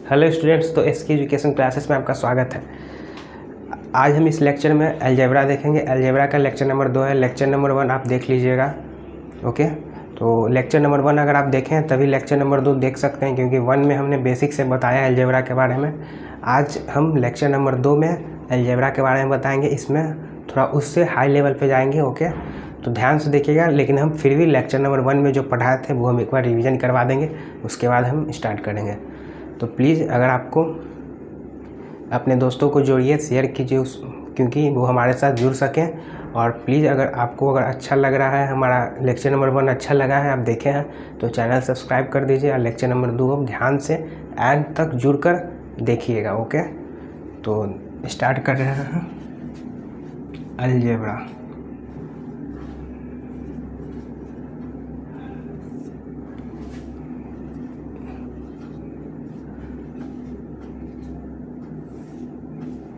Hello students, तो SK education classes में आपका स्वागत है। आज हम इस लेक्चर में अलजेब्रा देखेंगे। अलजेब्रा का लेक्चर नंबर 2 है। लेक्चर नंबर 1 आप देख लीजिएगा। ओके, तो लेक्चर नंबर 1 अगर आप देखें तभी लेक्चर नंबर 2 देख सकते हैं, क्योंकि 1 में हमने बेसिक से बताया अलजेब्रा के बारे में। आज हम लेक्चर नंबर 2 में अलजेब्रा के बारे में बताएंगे। इसमें थोड़ा उससे हाई लेवल पे जाएंगे। ओके, तो ध्यान से देखिएगा। लेकिन हम फिर भी लेक्चर नंबर 1 में जो पढ़ाए थे वो हम एक बार रिवीजन करवा देंगे, उसके बाद हम स्टार्ट करेंगे। तो प्लीज़ अगर आपको अपने दोस्तों को जोड़िए, शेयर कीजिए क्योंकि वो हमारे साथ जुड़ सकें। और प्लीज़ अगर अच्छा लग रहा है, हमारा लेक्चर नंबर 1 अच्छा लगा है, आप देखे हैं, तो चैनल सब्सक्राइब कर दीजिए। और लेक्चर नंबर 2 अब ध्यान से एंड तक जुड़कर देखिएगा। ओके, तो स्टार्ट कर रहे हैं अलजेब्रा।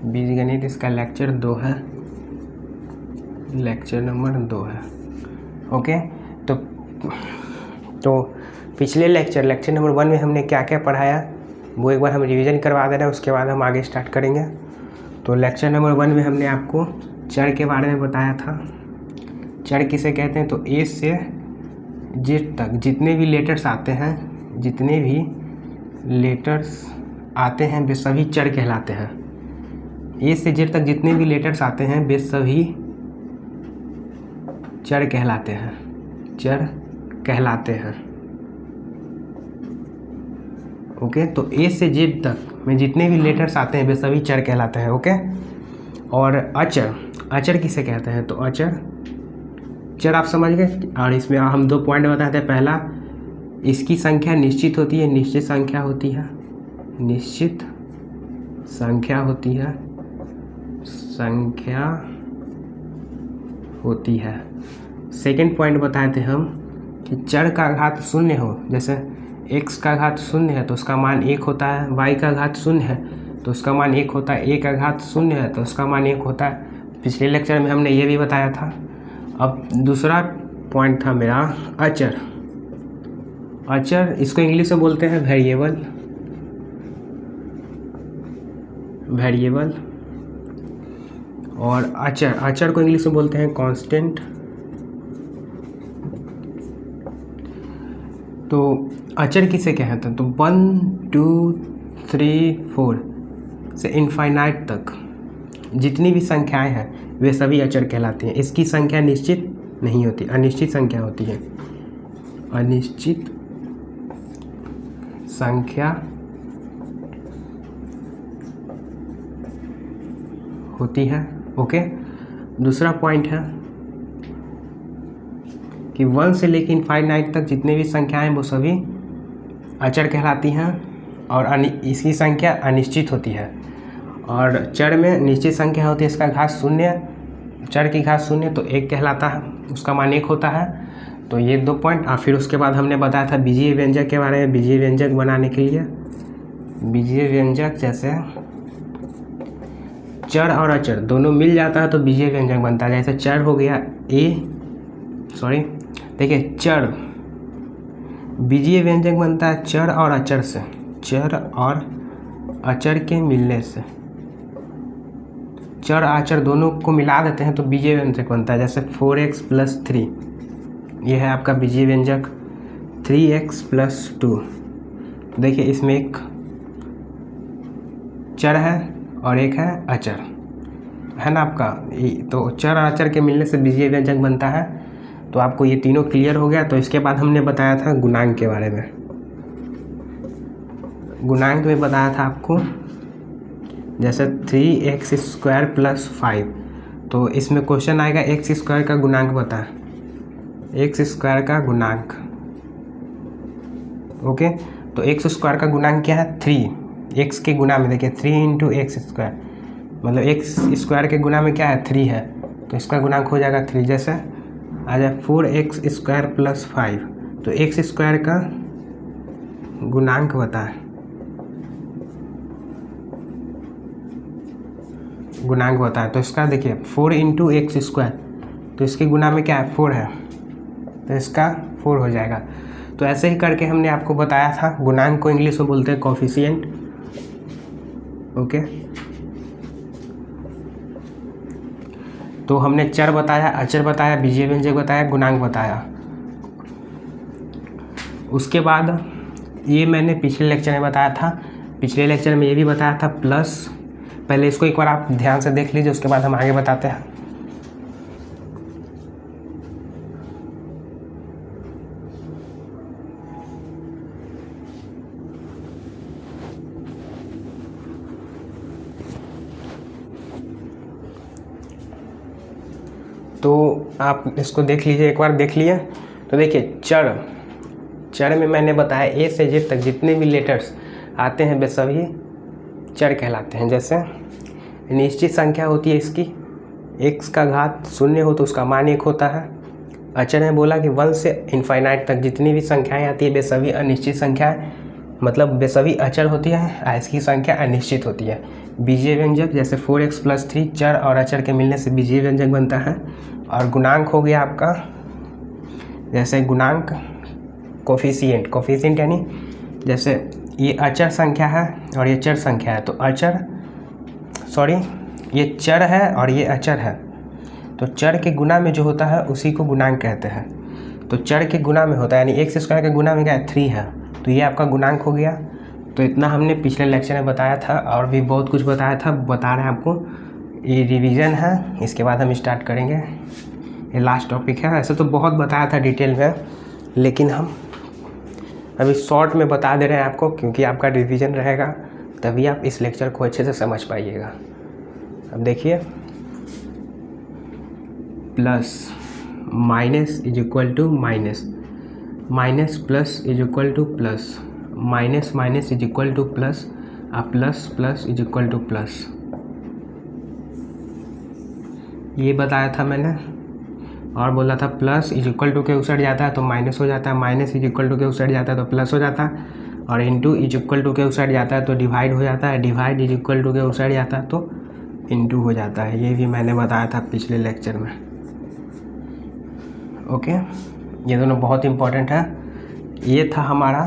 बीजगणित इसका लेक्चर 2 है, लेक्चर नंबर 2 है। ओके, तो पिछले लेक्चर नंबर 1 में हमने क्या क्या पढ़ाया वो एक बार हम रिवीजन करवा दे रहे हैं, उसके बाद हम आगे स्टार्ट करेंगे। तो लेक्चर नंबर 1 में हमने आपको चर के बारे में बताया था। चर किसे कहते हैं? तो ए से जेड तक जितने भी लेटर्स आते हैं वे सभी चर कहलाते हैं। ए से जेड तक जितने भी लेटर्स आते हैं वे सभी चर कहलाते हैं। ओके, तो ए से जेड तक में जितने भी लेटर्स आते हैं वे सभी चर कहलाते हैं। ओके, और अचर किसे कहते हैं? तो चर आप समझ गए। और इसमें हम 2 पॉइंट बताए थे। पहला, इसकी संख्या निश्चित होती है, निश्चित संख्या होती है। सेकेंड पॉइंट बताए थे हम कि चर का घात शून्य हो, जैसे x का घात शून्य है तो उसका मान 1 होता है, y का घात शून्य है तो उसका मान 1 होता है, a का घात शून्य है तो उसका मान 1 होता है। पिछले लेक्चर में हमने ये भी बताया था। अब दूसरा पॉइंट था मेरा अचर। इसको इंग्लिश में बोलते हैं वेरिएबल। और अचर को इंग्लिश में बोलते हैं कांस्टेंट। तो अचर किसे कहते हैं? तो 1 2 3 4 से इनफाइनाइट तक जितनी भी संख्याएं हैं वे सभी अचर कहलाती हैं। इसकी संख्या निश्चित नहीं होती, अनिश्चित संख्या होती है। अनिश्चित संख्या होती है। ओके, दूसरा पॉइंट है कि 1 से लेकर इनफाइनाइट तक जितने भी संख्याएं वो सभी अचर कहलाती हैं और इसकी संख्या अनिश्चित होती है। और चर में निश्चित संख्या होती है, इसका घात शून्य, चर की घात शून्य तो 1 कहलाता है, उसका मान 1 होता है। तो ये 2 पॉइंट। और फिर उसके बाद हमने बताया था बीजीय व्यंजक के बारे में। बीजीय व्यंजक बनाने के लिए बीजीय व्यंजक जैसे चर और अचर दोनों मिल जाता है तो बीजीय व्यंजक बनता है। जैसे चर हो गया देखिए, चर बीजीय व्यंजक बनता है चर और अचर से, चर और अचर के मिलने से। चर अचर दोनों को मिला देते हैं तो बीजीय व्यंजक बनता है। जैसे 4x + 3 ये है आपका बीजीय व्यंजक। 3x + 2 देखिए, इसमें एक चर है और एक है अचर, है ना आपका। तो चर और अचर के मिलने से बीजीय व्यंजक बनता है। तो आपको ये तीनों क्लियर हो गया। तो इसके बाद हमने बताया था गुणांक के बारे में। गुणांक में बताया था आपको जैसे 3x² + 5। तो इसमें क्वेश्चन आएगा x² का गुणांक बता, x² का गुणांक। ओके, तो x² का गुणांक क्या है? 3। x के गुना में देखिए 3 × x², मतलब x² के गुना में क्या है? 3 है, तो इसका गुणांक हो जाएगा 3। जैसे आ जाए 4x² + 5, तो x² का गुणांक बताए, तो इसका देखिए 4 × x², तो इसके गुना में क्या है? 4 है, तो इसका 4 हो जाएगा। तो ऐसे ही करके हमने आपको बताया था। गुणांक को इंग्लिश में बोलते हैं कोफिशिएंट। ओके। तो हमने चर बताया, अचर बताया, बीजीय व्यंजक बताया, गुणांक बताया। उसके बाद ये मैंने पिछले लेक्चर में बताया था, पिछले लेक्चर में ये भी बताया था प्लस। पहले इसको एक बार आप ध्यान से देख लीजिए, उसके बाद हम आगे बताते हैं। तो आप इसको देख लीजिए, एक बार देख लिए तो देखिए चर में मैंने बताया ए से जेड तक जितने भी लेटर्स आते हैं वे सभी चर कहलाते हैं। जैसे निश्चित संख्या होती है इसकी, x का घात 0 हो तो उसका मान 1 होता है। अचर में बोला कि 1 से इनफाइनाइट तक जितनी भी संख्याएं आती है वे सभी अनिश्चित संख्याएं, मतलब वे सभी अचर होती है, इसकी संख्या अनिश्चित होती है। बीजीय व्यंजक जैसे 4x + 3 चर और अचर के मिलने से बीजीय व्यंजक बनता है। और गुणांक हो गया आपका, जैसे गुणांक कोफिशिएंट यानी जैसे ये अचर संख्या है और ये चर संख्या है, तो ये चर है और ये अचर है, तो चर के गुणा में जो होता है उसी को गुणांक कहते हैं। तो चर के गुणा में होता है, यानी x² के गुणा में क्या है 3 है, तो ये आपका गुणांक हो गया। तो इतना हमने पिछले लेक्चर में बताया था, और भी बहुत कुछ बताया था, बता रहे हैं आपको। ये रिवीजन है, इसके बाद हम स्टार्ट करेंगे, ये लास्ट टॉपिक है। ऐसे तो बहुत बताया था डिटेल में, लेकिन हम अभी शॉर्ट में बता दे रहे हैं आपको, क्योंकि आपका रिवीजन रहेगा तभी आप इस लेक्चर को अच्छे से समझ पाइएगा। अब देखिए, plus minus is equal to minus, minus plus is equal to plus, minus minus is equal to plus, plus plus is equal to plus, ये बताया था मैंने। और बोला था प्लस इज इक्वल टू के उसट जाता है तो माइनस हो जाता है, माइनस इज इक्वल टू के उसट जाता है तो प्लस हो जाता है, और इंटू इज इक्वल टू के उसट जाता है तो डिवाइड हो जाता है, डिवाइड इज इक्वल टू के उसट जाता है तो इंटू हो जाता है। ये भी मैंने बताया था पिछले लेक्चर में। ओके, ये दोनों बहुत इम्पोर्टेंट है। ये था हमारा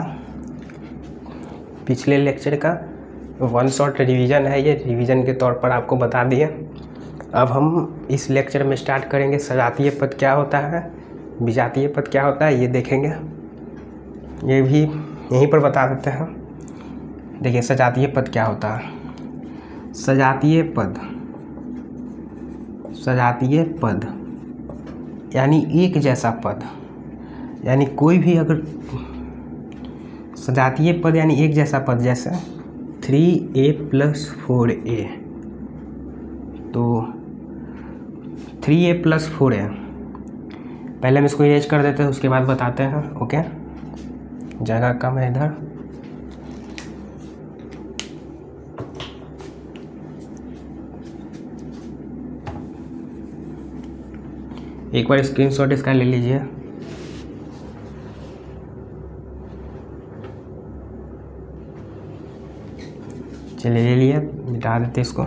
पिछले लेक्चर का वन शॉट रिवीजन है, ये रिवीजन के तौर पर आपको बता दिए। अब हम इस लेक्चर में स्टार्ट करेंगे सजातीय पद क्या होता है, विजातीय पद क्या होता है, ये देखेंगे। ये भी यहीं पर बता देते हैं। देखिए सजातीय पद क्या होता है। सजातीय पद यानी एक जैसा पद, यानी कोई भी अगर सजातीय पद यानी एक जैसा पद, जैसे 3a + 4a, तो 3a + 4a, पहले हम इसको इरेज कर देते हैं, उसके बाद बताते हैं। ओके, जगह कम है इधर। एक बार स्क्रीनशॉट इसका ले लीजिए। चलिए ले लिया, मिटा देते इसको।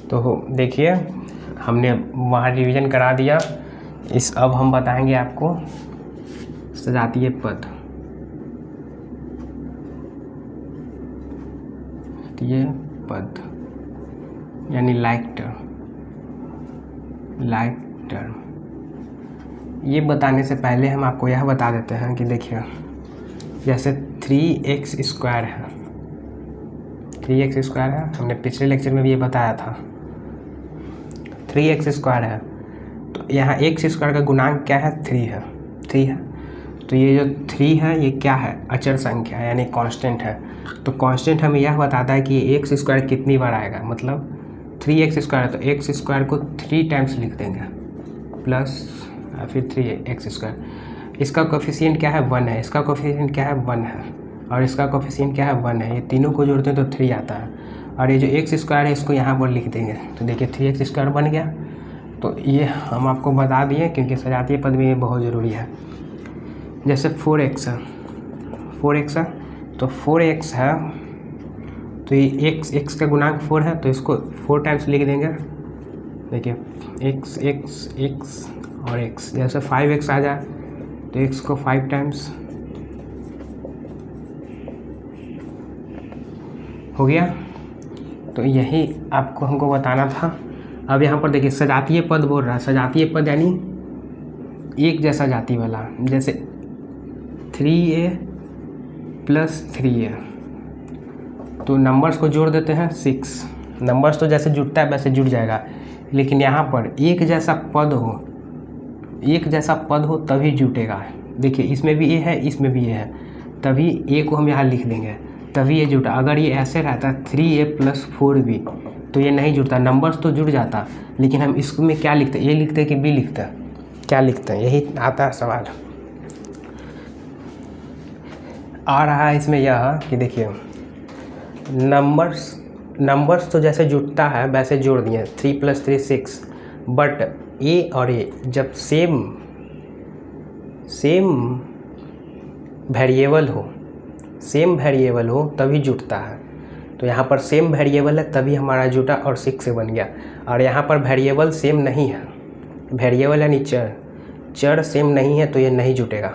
तो देखिए हमने वहाँ रिवीजन करा दिया। अब हम बताएंगे आपको सजातीय पद। ये पद यानी लाइक टर्म, ये बताने से पहले हम आपको यह बता देते हैं कि देखिए जैसे 3x² है, 3x² है, हमने पिछले लेक्चर में भी ये बताया था। 3x² है, तो यहाँ x² का गुणांक क्या है 3 है। तो ये जो 3 है ये क्या है, अचर संख्या है, यानी कांस्टेंट है। तो कांस्टेंट हमें यह बताता है कि x² कितनी बार आएगा, मतलब 3x² है तो x² को 3 टाइम्स लिख देंगे, प्लस फिर 3x²। इसका कोफिशिएंट क्या है 1 है, इसका कोफिशिएंट क्या है 1 है, और इसका कोफिशिएंट क्या है 1 है। ये तीनों को जोड़ते हैं तो 3 आता है। और ये जो x² है इसको यहाँ पर लिख देंगे, तो देखिए 3x² बन गया। तो ये हम आपको बता दिए क्योंकि सजातीय पद में ये बहुत ज़रूरी है। जैसे 4x है, तो 4x है, तो तो ये x का गुणांक 4 है, तो इसको 4 टाइम्स लिख देंगे। देखिए x और x, जैसे 5x आ जाए तो x को 5 टाइम्स हो गया। तो यही आपको हमको बताना था। अब यहाँ पर देखिए सजातीय पद बोल रहा है, सजातीय पद यानी एक जैसा जाति वाला, जैसे 3a + 3a, तो नंबर्स को जोड़ देते हैं 6। नंबर्स तो जैसे जुड़ता है वैसे जुड़ जाएगा, लेकिन यहाँ पर एक जैसा पद हो तभी जुटेगा। देखिए इसमें भी ए है, इसमें भी ए है, तभी ए को हम यहाँ लिख देंगे, तभी ये जुटा। अगर ये ऐसे रहता 3a + 4b तो ये नहीं जुड़ता। नंबर्स तो जुड़ जाता, लेकिन हम इसमें क्या लिखते, ए लिखते कि बी लिखते, क्या लिखते हैं, यही आता है सवाल। आ रहा है इसमें यह कि देखिए नंबर्स तो जैसे जुड़ता है वैसे जोड़ दिए, 3 + 3 6, बट ए और ए जब सेम वेरिएबल हो तभी जुड़ता है। तो यहाँ पर सेम वेरिएबल है तभी हमारा जुटा और 6 से बन गया। और यहाँ पर वेरिएबल सेम नहीं है, वेरिएबल यानी चर सेम नहीं है, तो ये नहीं जुटेगा,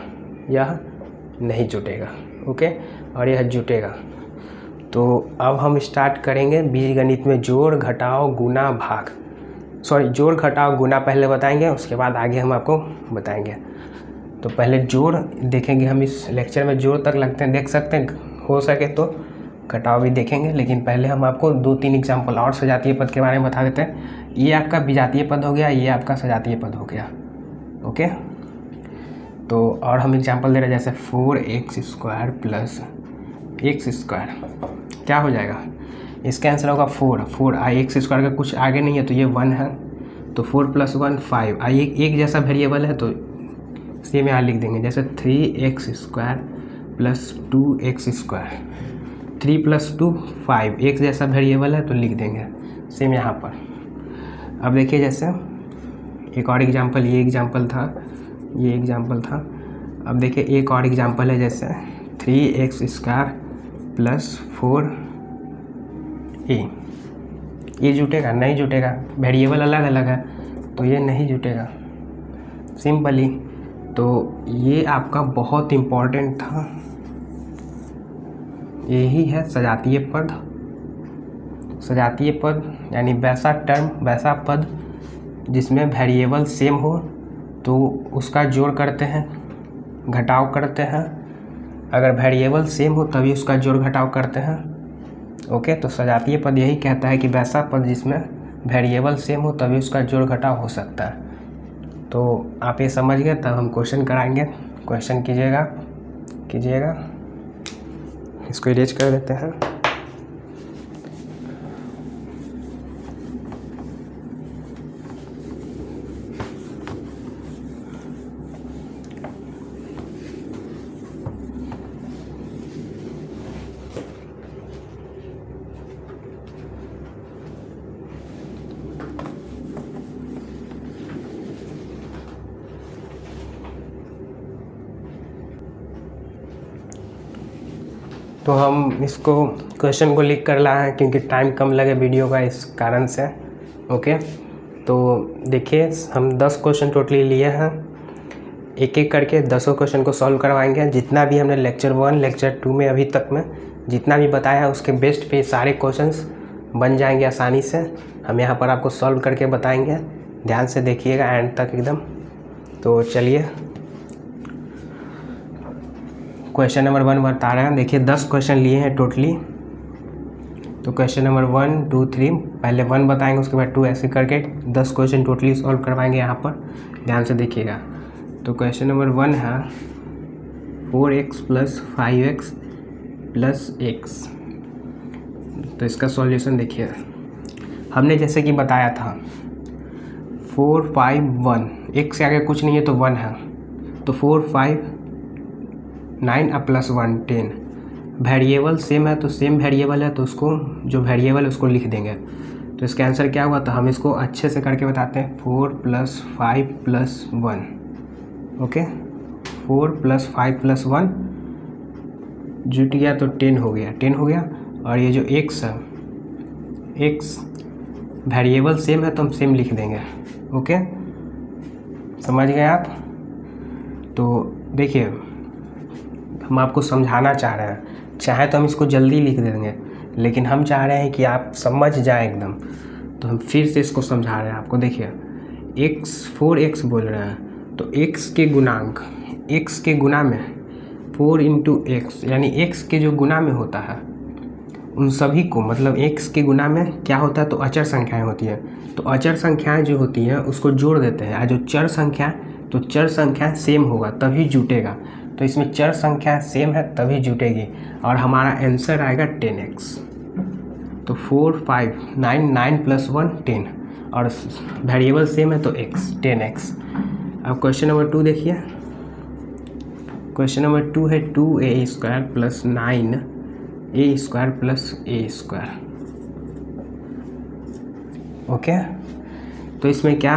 यह नहीं जुटेगा। ओके, और यह जुटेगा। तो अब हम स्टार्ट करेंगे बीजगणित में जोड़ घटाव गुना भाग, जोड़ घटाव गुना पहले बताएंगे, उसके बाद आगे हम आपको बताएंगे। तो पहले जोड़ देखेंगे हम इस लेक्चर में, जोड़ तक लगते हैं देख सकते हैं, हो सके तो घटाव भी देखेंगे, लेकिन पहले हम आपको 2-3 एग्जाम्पल और सजातीय पद के बारे में बता देते हैं। ये आपका विजातीय पद हो गया, ये आपका सजातीय पद हो गया। ओके, तो और हम एग्जाम्पल दे रहे हैं, जैसे 4x² + x² क्या हो जाएगा, इसका आंसर होगा 4 x² का कुछ आगे नहीं है तो ये 1 है, तो 4 + 1 5। एक जैसा वेरिएबल है तो सेम यहाँ लिख देंगे, जैसे 3x² + 2x², 3 + 2 5, एक जैसा वेरिएबल है तो लिख देंगे सेम यहाँ पर। अब देखिए जैसे एक और एग्जांपल, ये एग्जांपल था। अब देखिए एक और एग्जांपल है, जैसे 3x² + 4a, ये जुटेगा नहीं जुटेगा, वेरिएबल अलग अलग है तो ये नहीं जुटेगा सिंपली। तो ये आपका बहुत इम्पोर्टेंट था, यही है सजातीय पद। सजातीय पद यानी वैसा पद जिसमें वेरिएबल सेम हो तो उसका जोड़ करते हैं, घटाव करते हैं। अगर वेरिएबल सेम हो तभी उसका जोड़ घटाव करते हैं। ओके, तो सजातीय पद यही कहता है कि वैसा पद जिसमें वेरिएबल सेम हो तभी उसका जोड़ घटाव हो सकता है। तो आप ये समझ गए, तब हम क्वेश्चन कराएंगे। क्वेश्चन कीजिएगा। इसको इरेज कर देते हैं। तो हम इसको क्वेश्चन को लिख कर लाए हैं क्योंकि टाइम कम लगे वीडियो का, इस कारण से। ओके, तो देखिए हम 10 क्वेश्चन टोटली लिए हैं, एक एक करके 10 क्वेश्चन को सॉल्व करवाएंगे। जितना भी हमने लेक्चर 1 लेक्चर 2 में अभी तक में जितना भी बताया है उसके बेस्ट पे सारे क्वेश्चंस बन जाएंगे आसानी से। हम यहाँ पर आपको सॉल्व करके बताएंगे, ध्यान से देखिएगा एंड तक एकदम। तो चलिए क्वेश्चन नंबर 1 बता रहे हैं। देखिए 10 क्वेश्चन लिए हैं टोटली। तो क्वेश्चन नंबर 1 2 3, पहले 1 बताएंगे उसके बाद 2, ऐसे करके 10 क्वेश्चन टोटली सॉल्व करवाएंगे यहाँ पर, ध्यान से देखिएगा। तो क्वेश्चन नंबर 1 है 4x + 5x + x। तो इसका सॉल्यूशन देखिए, हमने जैसे कि बताया था 4 5 1, x से आगे कुछ नहीं है तो 1 है, तो 4 5 9 + 1 10। वेरिएबल सेम है तो सेम वेरिएबल है तो उसको जो वेरिएबल है उसको लिख देंगे। तो इसका आंसर क्या हुआ, तो हम इसको अच्छे से करके बताते हैं। 4 + 5 + 1, ओके 4 + 5 + 1 जुट गया तो 10 हो गया, 10 हो गया। और ये जो x है, x वेरिएबल सेम है तो हम सेम लिख देंगे। ओके, समझ गए आप? तो देखिए, हम आपको समझाना चाह रहे हैं, चाहे तो हम इसको जल्दी लिख देंगे, लेकिन हम चाह रहे हैं कि आप समझ जाए एकदम, तो हम फिर से इसको समझा रहे हैं आपको। देखिए, x 4x बोल रहे हैं, तो x के गुणांक, x के गुना में 4 × x, यानी x के जो गुना में होता है उन सभी को, मतलब x के गुना में क्या होता है, तो अचर संख्याएं होती हैं, तो अचर संख्याएं जो होती हैं उसको जोड़ देते हैं। जो चर संख्या, तो चर संख्या सेम होगा तभी जुटेगा, तो इसमें चर संख्या सेम है तभी जुटेगी, और हमारा आंसर आएगा 10x। तो 4 5 9 9 + 1 10, और वेरिएबल सेम है तो x 10x। अब क्वेश्चन नंबर 2 देखिए। क्वेश्चन नंबर 2 है 2a² + 9a² + a²। ओके, तो इसमें क्या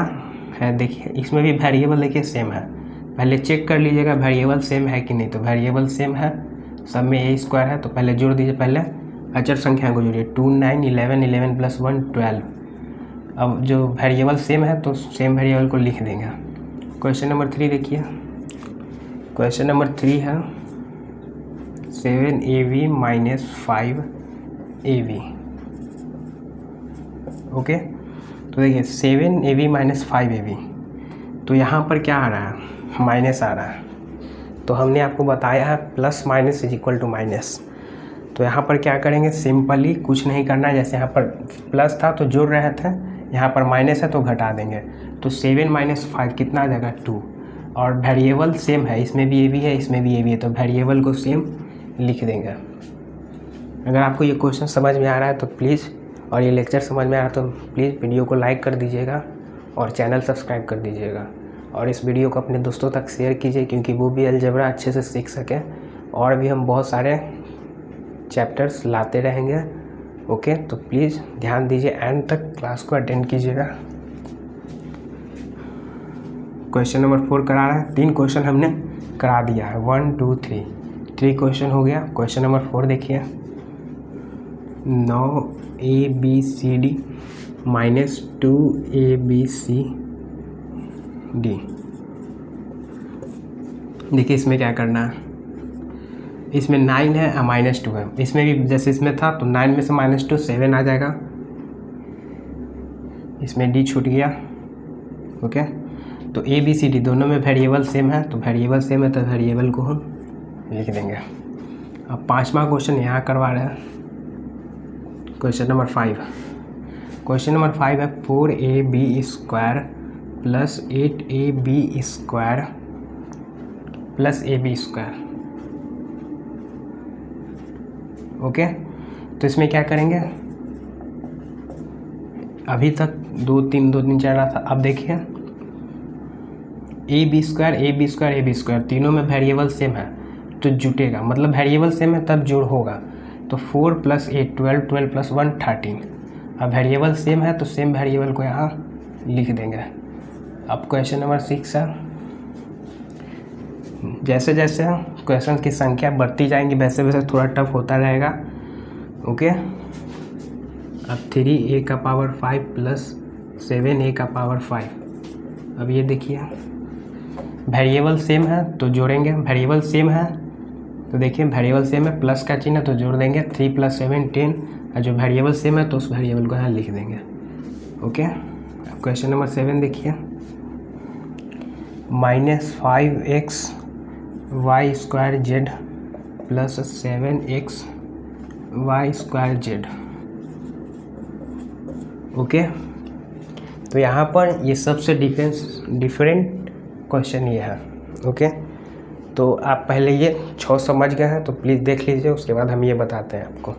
है देखिए, इसमें भी वेरिएबल देखिए सेम है। पहले चेक कर लीजिएगा वेरिएबल सेम है कि नहीं, तो वेरिएबल सेम है, सब में a² है, तो पहले जोड़ दीजिए। पहले अचर संख्या को जोड़िए, 2 9 11 11 + 1 12। अब जो वेरिएबल सेम है तो सेम वेरिएबल को लिख देंगे। क्वेश्चन नंबर 3 देखिए। क्वेश्चन नंबर 3 है 7ab - 5ab। ओके, तो देखिए 7ab - 5ab, तो यहाँ पर क्या आ रहा है, माइनस आ रहा है, तो हमने आपको बताया है प्लस माइनस = माइनस। तो यहाँ पर क्या करेंगे, सिंपली कुछ नहीं करना है, जैसे यहाँ पर प्लस था तो जोड़ रहे थे, यहाँ पर माइनस है तो घटा देंगे। तो 7 - 5 कितना आ जाएगा, 2, और वेरिएबल सेम है, इसमें भी ab है, इसमें भी ab है, तो वेरिएबल को सेम लिख देंगे। अगर आपको ये क्वेश्चन समझ में आ रहा है तो प्लीज़, और ये लेक्चर समझ में आ रहा है तो प्लीज़ वीडियो को लाइक कर दीजिएगा और चैनल सब्सक्राइब कर दीजिएगा, और इस वीडियो को अपने दोस्तों तक शेयर कीजिए, क्योंकि वो भी अलजेब्रा अच्छे से सीख सकें, और भी हम बहुत सारे चैप्टर्स लाते रहेंगे। ओके, तो प्लीज़ ध्यान दीजिए, एंड तक क्लास को अटेंड कीजिएगा। क्वेश्चन नंबर 4 करा रहा है, 3 क्वेश्चन हमने करा दिया है, 1 2 3 क्वेश्चन हो गया। क्वेश्चन नंबर 4 देखिए, 9abcd - 2abcd। देखिए इसमें क्या करना है, इसमें 9 है और -2 है, इसमें भी जैसे इसमें था, तो 9 में से -2 7 आ जाएगा, इसमें d छूट गया। ओके, तो a b c d दोनों में वेरिएबल सेम है, तो वेरिएबल सेम है तो वेरिएबल को हम लिख देंगे। अब 5वां क्वेश्चन यहाँ करवा रहे हैं, क्वेश्चन नंबर 5। क्वेश्चन नंबर 5 है 4ab² + 8ab² + ab²। ओके, तो इसमें क्या करेंगे, अभी तक 2 3 चल रहा था, अब देखिए ab² तीनों में वेरिएबल सेम है तो जुटेगा, मतलब वेरिएबल सेम है तब जोड़ होगा, तो 4 + 8 12 12 + 1 13। अब वेरिएबल सेम है तो सेम वेरिएबल को यहाँ लिख देंगे। अब क्वेश्चन नंबर 6 है, जैसे जैसे क्वेश्चन की संख्या बढ़ती जाएंगी वैसे वैसे थोड़ा टफ होता रहेगा। ओके, अब 3a⁵ + 7a⁵। अब ये देखिए वेरिएबल सेम है तो जोड़ेंगे, वेरिएबल सेम है तो देखिए वेरिएबल सेम है, प्लस का चिन्ह तो जोड़ देंगे, 3 + 7 10, और जो वेरिएबल सेम है तो उस वेरिएबल को यहाँ लिख देंगे। ओके, अब क्वेश्चन नंबर 7 देखिए, -5xy² z + 7xy² z। Okay, तो यहाँ पर ये सबसे डिफरेंट क्वेश्चन ये है। ओके, तो आप पहले ये 6 समझ गए हैं तो प्लीज़ देख लीजिए, उसके बाद हम ये बताते हैं आपको,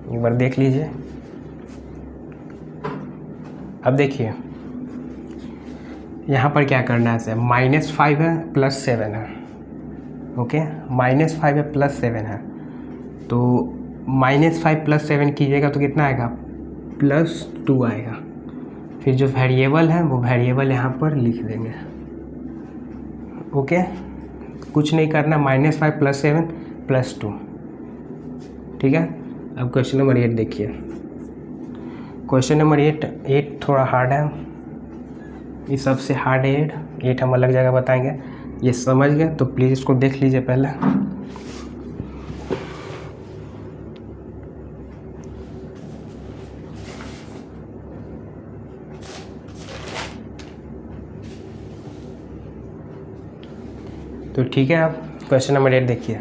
एक बार देख लीजिए। अब देखिए यहाँ पर क्या करना है, -5 है +7 है। ओके, -5 है +7 है, तो -5 + 7 कीजिएगा तो कितना आएगा, +2 आएगा। फिर जो वेरिएबल है वो वेरिएबल यहाँ पर लिख देंगे। ओके, कुछ नहीं करना, -5 + 7 + 2, ठीक है। अब क्वेश्चन नंबर 8 देखिए। क्वेश्चन नंबर 8 थोड़ा हार्ड है, ये सबसे हार्ड है 8 हम अलग जगह बताएंगे। ये समझ गए तो प्लीज़ इसको देख लीजिए पहले। तो ठीक है, आप क्वेश्चन नंबर 8 देखिए।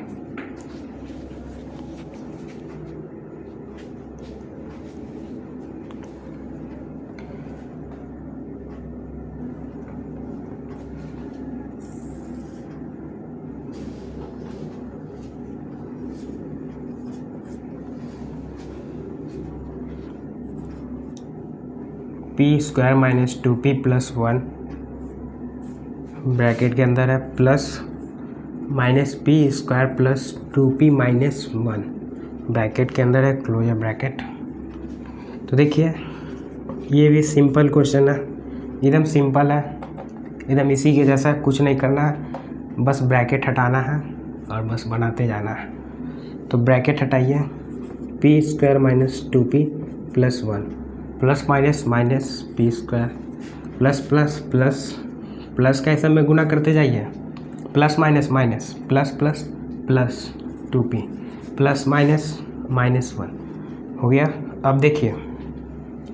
p² minus 2p plus 1 bracket के अंदर है plus minus p² plus 2p minus 1 bracket के अंदर है क्लोजर ब्रैकेट। तो देखिए ये भी सिंपल क्वेश्चन है, एकदम सिंपल है, एकदम इसी के जैसा, कुछ नहीं करना है, बस ब्रैकेट हटाना है और बस बनाते जाना है। तो ब्रैकेट हटाइए, p² minus 2p plus 1 plus minus minus p² plus plus plus plus का सब में गुना करते जाइए, plus minus minus plus plus plus 2p plus minus minus 1 हो गया। अब देखिए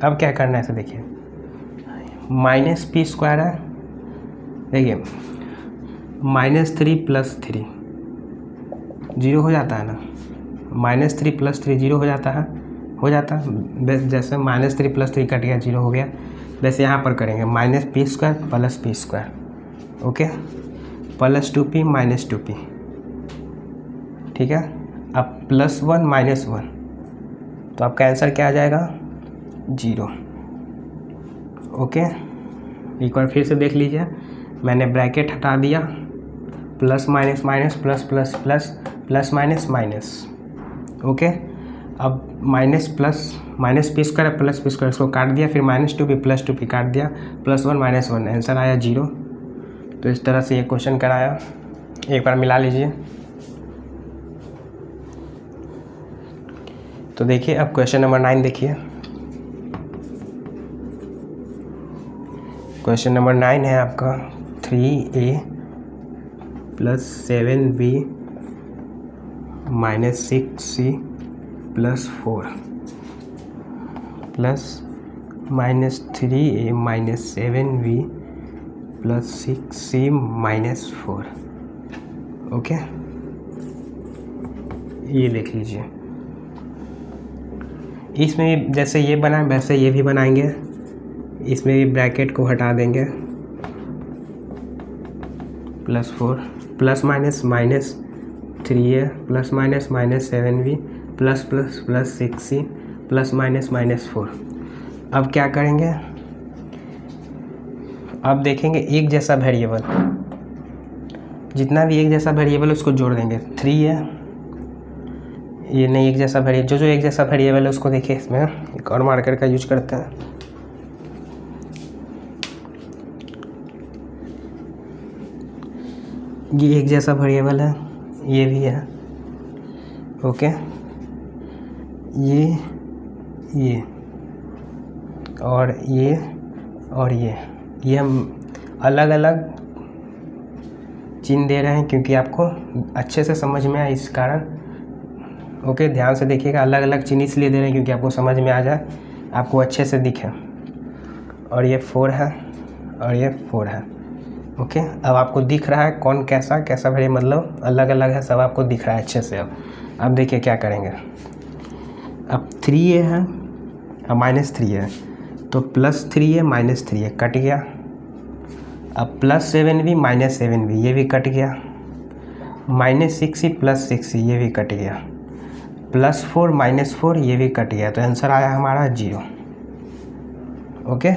अब क्या करना है, ऐसे देखिए माइनस p² है, देखिए -3 प्लस 3 0 हो जाता है ना, -3 प्लस 3 0 हो जाता है, जैसे -3 प्लस 3 कट गया 0 हो गया, वैसे यहाँ पर करेंगे -p² plus p², okay, plus 2p minus 2p, ठीक है। अब प्लस 1 माइनस 1, तो आपका आंसर क्या आ जाएगा 0, ओके। एक बार फिर से देख लीजिए, मैंने ब्रैकेट हटा दिया, plus minus minus plus plus plus plus minus minus, okay. अब minus plus minus p² plus p², इसको काट दिया, फिर -2p प्लस 2p काट दिया, प्लस 1 माइनस 1, आंसर आया 0। तो इस तरह से ये क्वेश्चन कराया, एक बार मिला लीजिए। तो देखिए अब क्वेश्चन नंबर 9 देखिए। क्वेश्चन नंबर 9 है आपका 3a plus 7b minus 6c plus 4 plus minus 3a minus 7b plus 6c minus 4, okay. ये देख लीजिए, इसमें जैसे ये बना वैसे ये भी बनाएंगे, इसमें भी ब्रैकेट को हटा देंगे, plus 4 plus minus minus 3a plus minus minus 7b plus plus plus 6c plus minus minus 4। अब क्या करेंगे, अब देखेंगे एक जैसा वेरिएबल, जितना भी एक जैसा वेरिएबल उसको जोड़ देंगे। 3 है, ये नहीं एक जैसा वेरिएबल, जो एक जैसा वेरिएबल है उसको देखिए, इसमें एक और मार्कर का यूज करते हैं, ये एक जैसा वेरिएबल है, ये भी है, ओके। ये और ये हम अलग अलग चिन्ह दे रहे हैं क्योंकि आपको अच्छे से समझ में आए, इस कारण, ओके। ध्यान से देखिएगा, अलग अलग चिन्ह इसलिए दे रहे हैं क्योंकि आपको समझ में आ जाए, आपको अच्छे से दिखे। और ये 4 है और ये 4 है, ओके। अब आपको दिख रहा है कौन कैसा वेरिएबल, मतलब अलग अलग है, सब आपको दिख रहा है अच्छे से। अब देखिए क्या करेंगे, अब 3a है अब माइनस 3 है, तो plus 3a minus 3a cut गया। अब प्लस 7b माइनस 7b, ये भी कट गया। माइनस 6c प्लस 6c, ये भी कट गया। प्लस 4 माइनस 4, ये भी कट गया। तो आंसर आया हमारा 0, ओके।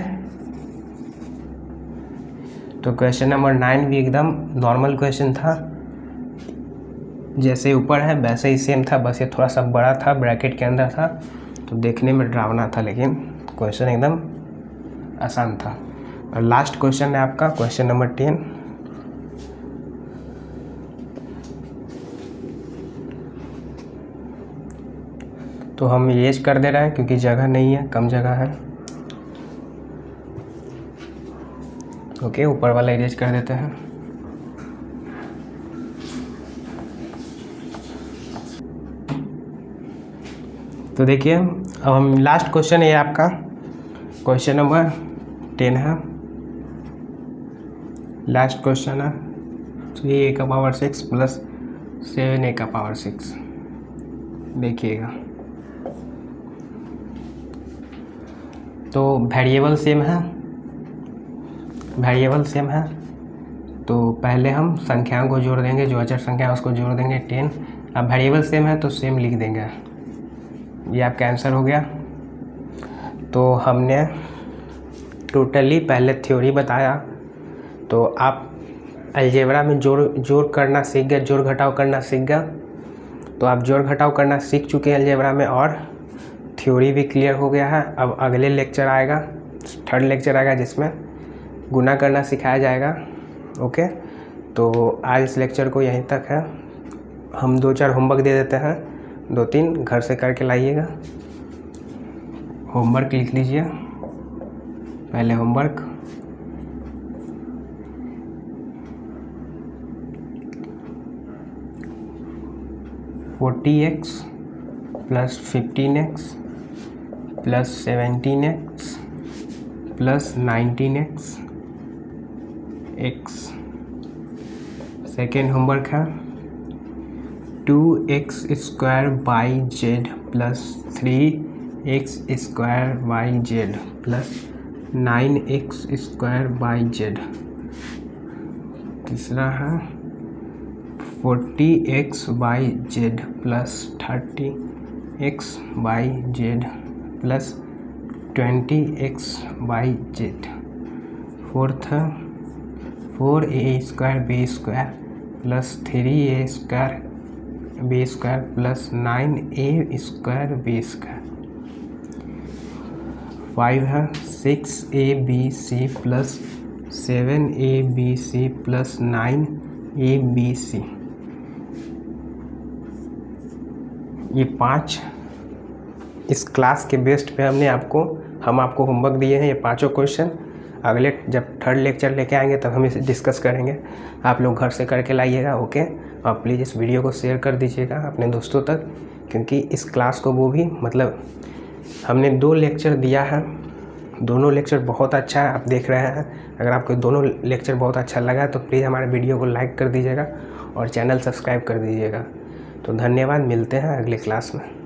तो क्वेश्चन नंबर 9 भी एकदम नॉर्मल क्वेश्चन था, जैसे ऊपर है वैसे ही सेम था, बस ये थोड़ा सा बड़ा था, ब्रैकेट के अंदर था, तो देखने में डरावना था, लेकिन क्वेश्चन एकदम आसान था। और लास्ट क्वेश्चन है आपका क्वेश्चन नंबर 10। तो हम इरेज कर दे रहे हैं क्योंकि जगह नहीं है, कम जगह है। ओके, ऊपर वाला इरेज कर देते हैं। तो देखिए अब हम लास्ट क्वेश्चन, ये आपका क्वेश्चन नंबर 10 है, लास्ट क्वेश्चन है। 3a का पावर 6 प्लस 7a का पावर 6। देखिएगा, तो वेरिएबल सेम है, वेरिएबल सेम है। तो पहले हम संख्याओं को जोड़ देंगे, जो अचर संख्या है उसको जोड़ देंगे 10। अब वेरिएबल सेम है तो सेम लिख देंगे। ये आपका आंसर हो गया। तो हमने टोटली पहले थ्योरी बताया, तो आप अलजेब्रा में जोड़ करना सीख गए, जोड़ घटाव करना सीख गए। तो आप जोड़ घटाव करना सीख चुके हैं अलजेब्रा में, और थ्योरी भी क्लियर हो गया है। अब अगले लेक्चर आएगा, थर्ड लेक्चर आएगा, जिसमें गुना करना सिखाया जाएगा। ओके, तो आज इस लेक्चर को यहीं तक है। हम 2-4 होमवर्क दे देते हैं, 2-3 घर से करके लाइएगा। होमवर्क लिख लीजिए। पहले homework, (40x + 15x + 17x + 19x x। Second homework है 2x² z + 3x² z + 9x² z। तीसरा है 40x z + 30x z + 20x z। Fourth है 4a² b² + 3a² b² + 9a² b²। 5 है 6abc + 7abc + 9abc। ये 5 इस क्लास के best पे हम आपको होमवर्क दिए हैं। ये 5 क्वेश्चन अगले जब थर्ड लेक्चर लेके आएंगे तब हम इसे डिस्कस करेंगे। आप लोग घर से करके लाइएगा। ओके, और प्लीज़ इस वीडियो को शेयर कर दीजिएगा अपने दोस्तों तक, क्योंकि इस क्लास को वो भी हमने 2 लेक्चर दिया है, दोनों लेक्चर बहुत अच्छा है, आप देख रहे हैं। अगर आपको दोनों लेक्चर बहुत अच्छा लगा तो प्लीज़ हमारे वीडियो को लाइक कर दीजिएगा और चैनल सब्सक्राइब कर दीजिएगा। तो धन्यवाद, मिलते हैं अगले क्लास में।